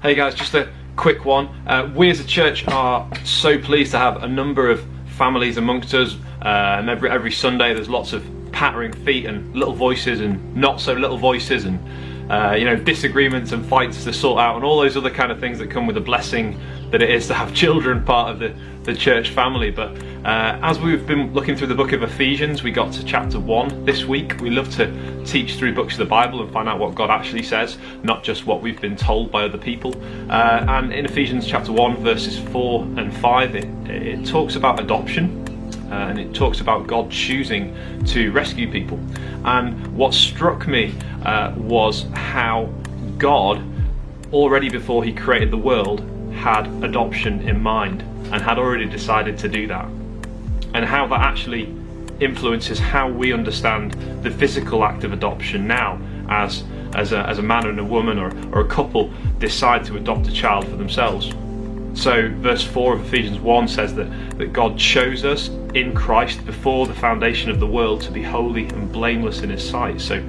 Hey guys, just a quick one. We as a church are so pleased to have a number of families amongst us, and every Sunday there's lots of pattering feet and little voices and not so little voices and disagreements and fights to sort out and all those other kind of things that come with the blessing that it is to have children part of the church family. But as we've been looking through the book of Ephesians, we got to chapter 1 this week. We love to teach through books of the Bible and find out what God actually says, not just what we've been told by other people. And in Ephesians chapter 1 verses 4 and 5 it talks about adoption. And it talks about God choosing to rescue people. And what struck me was how God, already before he created the world, had adoption in mind and had already decided to do that. And how that actually influences how we understand the physical act of adoption now as a man and a woman or a couple decide to adopt a child for themselves. So verse 4 of Ephesians 1 says that God chose us in Christ before the foundation of the world to be holy and blameless in his sight. So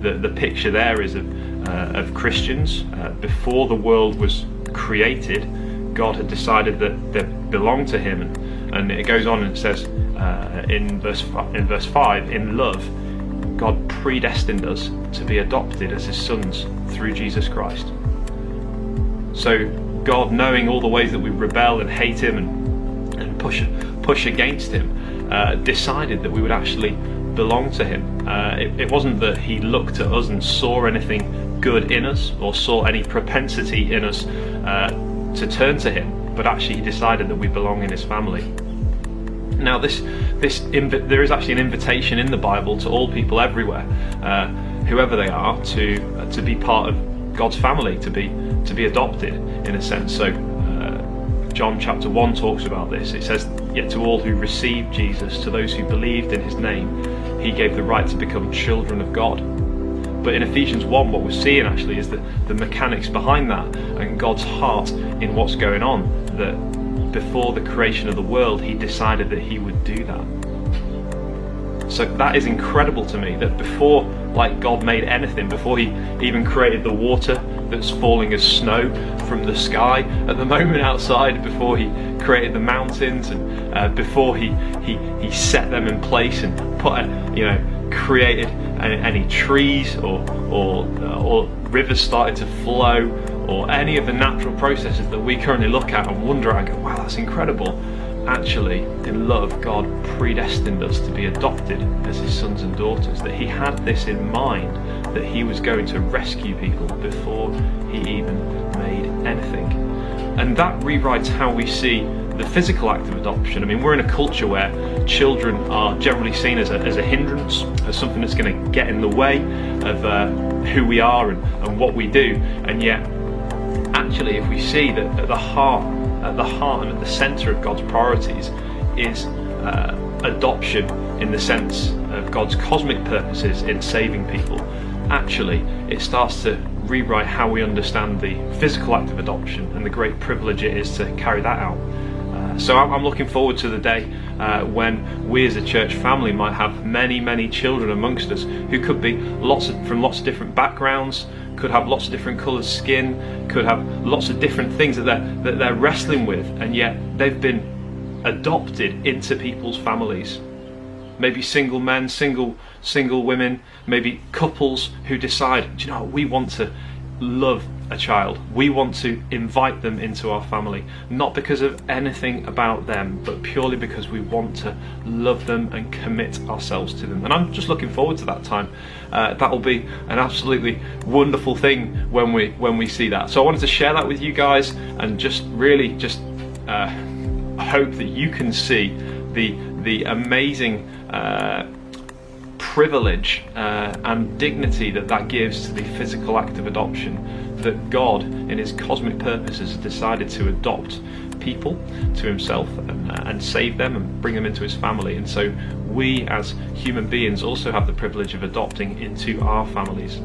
the picture there is of Christians. Before the world was created, God had decided that they belonged to him. And it goes on and it says in verse 5, in love, God predestined us to be adopted as his sons through Jesus Christ. So God, knowing all the ways that we rebel and hate him and push against him, decided that we would actually belong to him. It wasn't that he looked at us and saw anything good in us or saw any propensity in us to turn to him, but actually he decided that we belong in his family. Now there is actually an invitation in the Bible to all people everywhere, whoever they are, to be part of God's family, to be adopted in a sense. So John chapter 1 talks about this. It says, yet to all who received Jesus, to those who believed in his name, he gave the right to become children of God. But in Ephesians 1 what we're seeing actually is the mechanics behind that and God's heart in what's going on, that before the creation of the world he decided that he would do that. So that is incredible to me, that before God made anything, before he even created the water that's falling as snow from the sky at the moment outside, before he created the mountains and before he set them in place and created any trees or rivers started to flow or any of the natural processes that we currently look at and wonder and go, wow, that's incredible. Actually, in love, God predestined us to be adopted as his sons and daughters, that he had this in mind, that he was going to rescue people before he even made anything. And that rewrites how we see the physical act of adoption. I mean, we're in a culture where children are generally seen as a hindrance, as something that's going to get in the way of who we are and what we do. And yet, actually, if we see that at the heart and at the centre of God's priorities is adoption in the sense of God's cosmic purposes in saving people, actually it starts to rewrite how we understand the physical act of adoption and the great privilege it is to carry that out. So I'm looking forward to the day when we as a church family might have many children amongst us who could be from lots of different backgrounds, could have lots of different coloured skin, could have lots of different things that they're wrestling with, and yet they've been adopted into people's families. Maybe single men, single women, maybe couples who decide, do you know what, we want to love a child. We want to invite them into our family, not because of anything about them, but purely because we want to love them and commit ourselves to them. And I'm just looking forward to that time. That'll be an absolutely wonderful thing when we see that. So I wanted to share that with you guys and just really hope that you can see the amazing privilege and dignity that gives to the physical act of adoption, that God in his cosmic purposes has decided to adopt people to himself and save them and bring them into his family. And so we as human beings also have the privilege of adopting into our families.